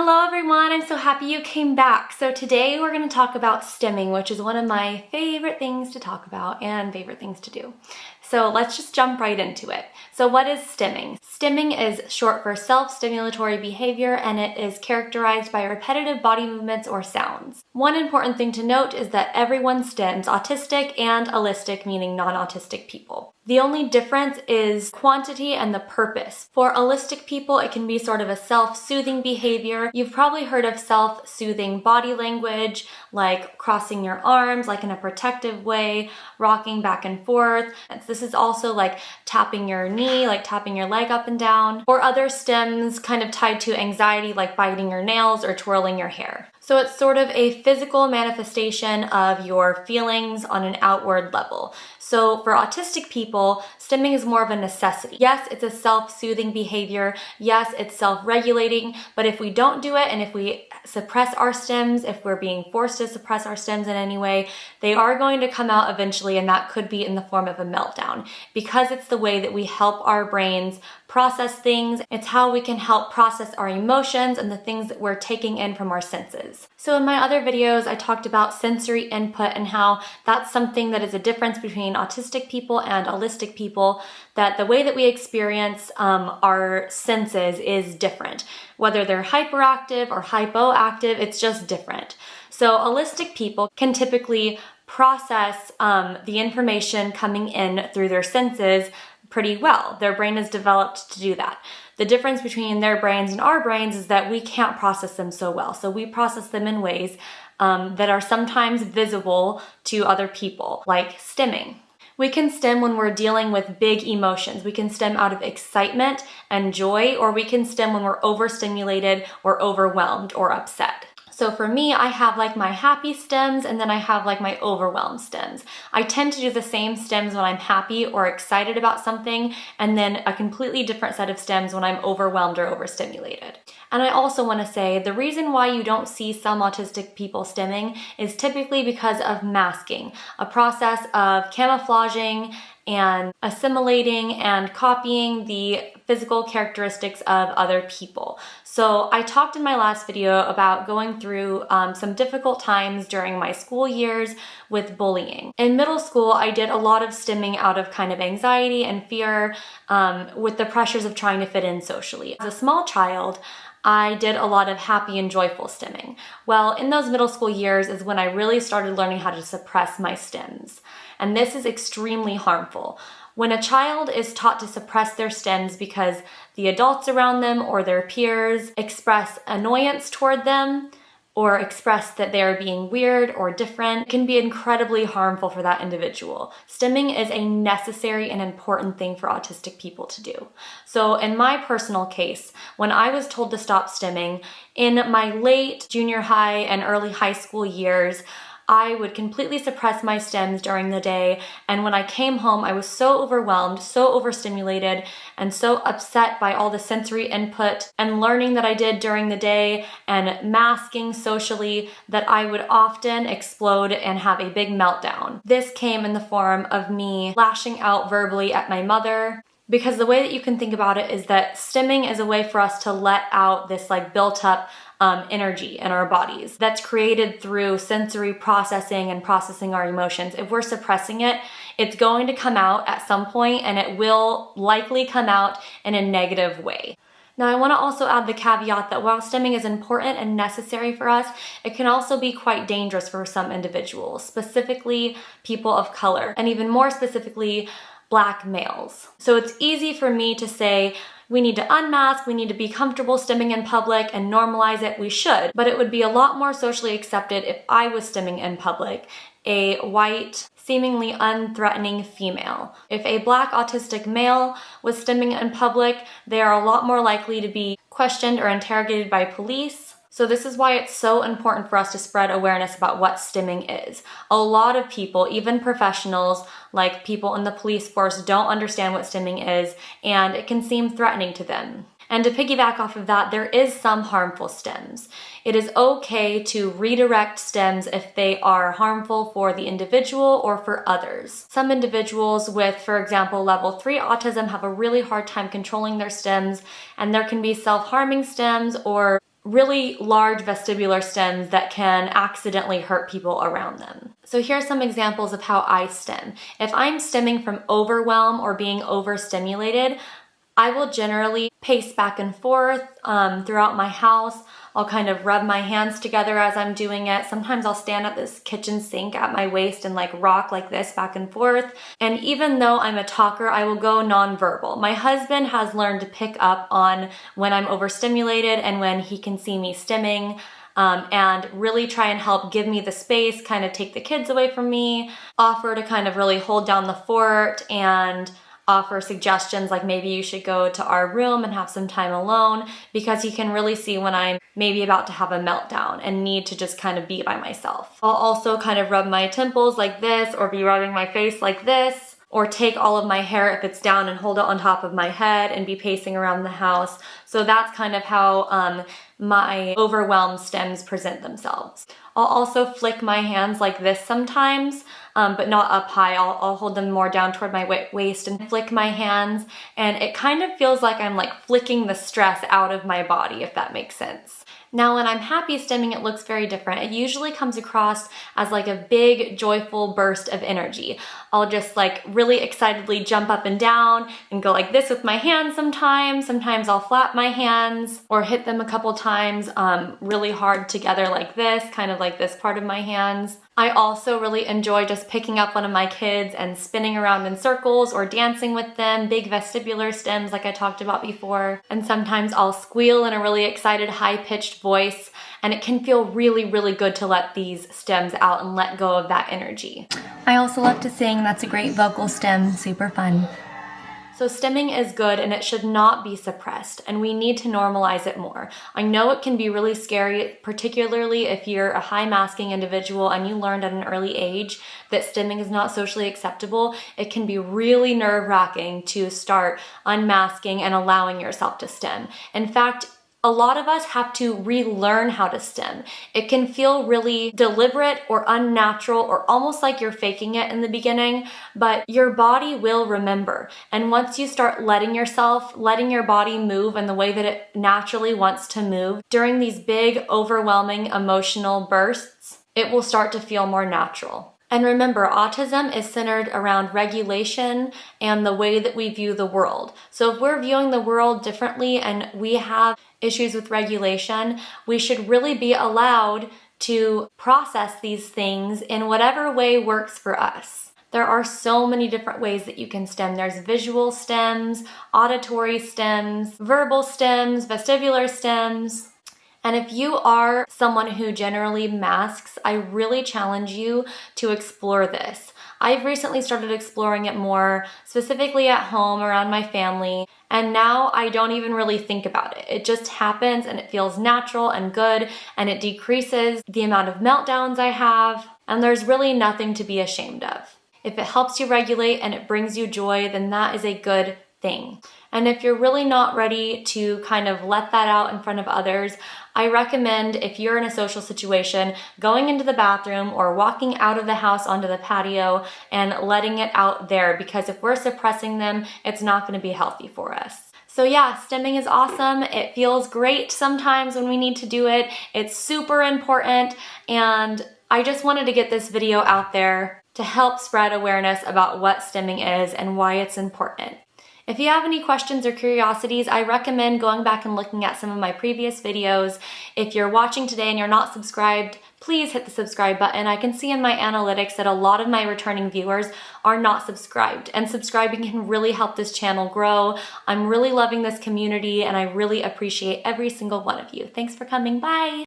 Hello everyone, I'm so happy you came back. So today we're going to talk about stimming, which is one of my favorite things to talk about and favorite things to do. So let's just jump right into it. So what is stimming? Stimming is short for self-stimulatory behavior, and it is characterized by repetitive body movements or sounds. One important thing to note is that everyone stims, autistic and allistic, meaning non-autistic people. The only difference is quantity and the purpose. For allistic people, it can be sort of a self-soothing behavior. You've probably heard of self-soothing body language, like crossing your arms, like in a protective way, rocking back and forth. This is also like tapping your knee, like tapping your leg up and down, or other stims kind of tied to anxiety, like biting your nails or twirling your hair. So it's sort of a physical manifestation of your feelings on an outward level. So for autistic people, stimming is more of a necessity. Yes, it's a self-soothing behavior. Yes, it's self-regulating, but if we don't do it and if we suppress our stims, if we're being forced to suppress our stims in any way, they are going to come out eventually, and that could be in the form of a meltdown. Because it's the way that we help our brains process things, it's how we can help process our emotions and the things that we're taking in from our senses. So in my other videos, I talked about sensory input and how that's something that is a difference between autistic people and allistic people, that the way that we experience our senses is different. Whether they're hyperactive or hypoactive, it's just different. So allistic people can typically process the information coming in through their senses pretty well. Their brain is developed to do that. The difference between their brains and our brains is that we can't process them so well. So we process them in ways that are sometimes visible to other people, like stimming. We can stim when we're dealing with big emotions. We can stim out of excitement and joy, or we can stim when we're overstimulated or overwhelmed or upset. So for me, I have like my happy stims, and then I have like my overwhelmed stims. I tend to do the same stims when I'm happy or excited about something, and then a completely different set of stims when I'm overwhelmed or overstimulated. And I also want to say the reason why you don't see some autistic people stimming is typically because of masking, a process of camouflaging and assimilating and copying the physical characteristics of other people. So I talked in my last video about going through some difficult times during my school years with bullying. In middle school, I did a lot of stimming out of kind of anxiety and fear with the pressures of trying to fit in socially. As a small child, I did a lot of happy and joyful stimming. Well, in those middle school years is when I really started learning how to suppress my stims. And this is extremely harmful. When a child is taught to suppress their stims because the adults around them or their peers express annoyance toward them or express that they are being weird or different, it can be incredibly harmful for that individual. Stimming is a necessary and important thing for autistic people to do. So in my personal case, when I was told to stop stimming, in my late junior high and early high school years, I would completely suppress my stims during the day, and when I came home, I was so overwhelmed, so overstimulated, and so upset by all the sensory input and learning that I did during the day and masking socially that I would often explode and have a big meltdown. This came in the form of me lashing out verbally at my mother, because the way that you can think about it is that stimming is a way for us to let out this like built up energy in our bodies that's created through sensory processing and processing our emotions. If we're suppressing it, it's going to come out at some point, and it will likely come out in a negative way. Now, I want to also add the caveat that while stimming is important and necessary for us, it can also be quite dangerous for some individuals, specifically people of color, and even more specifically, Black males. So it's easy for me to say, we need to unmask, we need to be comfortable stimming in public and normalize it. We should, but it would be a lot more socially accepted if I was stimming in public, a white, seemingly unthreatening female. If a Black autistic male was stimming in public, they are a lot more likely to be questioned or interrogated by police. So this is why it's so important for us to spread awareness about what stimming is. A lot of people, even professionals, like people in the police force, don't understand what stimming is, and it can seem threatening to them. And to piggyback off of that, there is some harmful stims. It is okay to redirect stims if they are harmful for the individual or for others. Some individuals with, for example, level 3 autism have a really hard time controlling their stims, and there can be self-harming stims or really large vestibular stems that can accidentally hurt people around them. So here's some examples of how I stim. If I'm stimming from overwhelm or being overstimulated, I will generally pace back and forth throughout my house. I'll kind of rub my hands together as I'm doing it. Sometimes I'll stand at this kitchen sink at my waist and like rock like this back and forth. And even though I'm a talker, I will go nonverbal. My husband has learned to pick up on when I'm overstimulated and when he can see me stimming. And really try and help give me the space, kind of take the kids away from me, offer to kind of really hold down the fort and offer suggestions like maybe you should go to our room and have some time alone, because he can really see when I'm maybe about to have a meltdown and need to just kind of be by myself. I'll also kind of rub my temples like this, or be rubbing my face like this, or take all of my hair if it's down and hold it on top of my head and be pacing around the house. So that's kind of how my overwhelmed stems present themselves. I'll also flick my hands like this sometimes, but not up high. I'll hold them more down toward my waist and flick my hands, and it kind of feels like I'm like flicking the stress out of my body, if that makes sense. Now, when I'm happy stimming, it looks very different. It usually comes across as like a big, joyful burst of energy. I'll just like really excitedly jump up and down and go like this with my hands sometimes. Sometimes I'll flap my hands or hit them a couple times really hard together like this, kind of like this part of my hands. I also really enjoy just picking up one of my kids and spinning around in circles or dancing with them, big vestibular stems like I talked about before. And sometimes I'll squeal in a really excited, high-pitched voice, and it can feel really, really good to let these stems out and let go of that energy. I also love to sing. That's a great vocal stem, super fun. So stimming is good and it should not be suppressed, and we need to normalize it more. I know it can be really scary, particularly if you're a high masking individual and you learned at an early age that stimming is not socially acceptable. It can be really nerve-wracking to start unmasking and allowing yourself to stim. In fact, a lot of us have to relearn how to stim. It can feel really deliberate or unnatural or almost like you're faking it in the beginning, but your body will remember. And once you start letting your body move in the way that it naturally wants to move during these big, overwhelming emotional bursts, it will start to feel more natural. And remember, autism is centered around regulation and the way that we view the world. So if we're viewing the world differently and we have issues with regulation, we should really be allowed to process these things in whatever way works for us. There are so many different ways that you can stim. There's visual stems, auditory stems, verbal stems, vestibular stems. And if you are someone who generally masks, I really challenge you to explore this. I've recently started exploring it more, specifically at home around my family, and now I don't even really think about it. It just happens and it feels natural and good, and it decreases the amount of meltdowns I have, and there's really nothing to be ashamed of. If it helps you regulate and it brings you joy, then that is a good thing. And if you're really not ready to kind of let that out in front of others, I recommend, if you're in a social situation, going into the bathroom or walking out of the house onto the patio and letting it out there, because if we're suppressing them, it's not going to be healthy for us. So yeah, stimming is awesome. It feels great sometimes when we need to do it. It's super important, and I just wanted to get this video out there to help spread awareness about what stimming is and why it's important. If you have any questions or curiosities, I recommend going back and looking at some of my previous videos. If you're watching today and you're not subscribed, please hit the subscribe button. I can see in my analytics that a lot of my returning viewers are not subscribed, and subscribing can really help this channel grow. I'm really loving this community and I really appreciate every single one of you. Thanks for coming. Bye.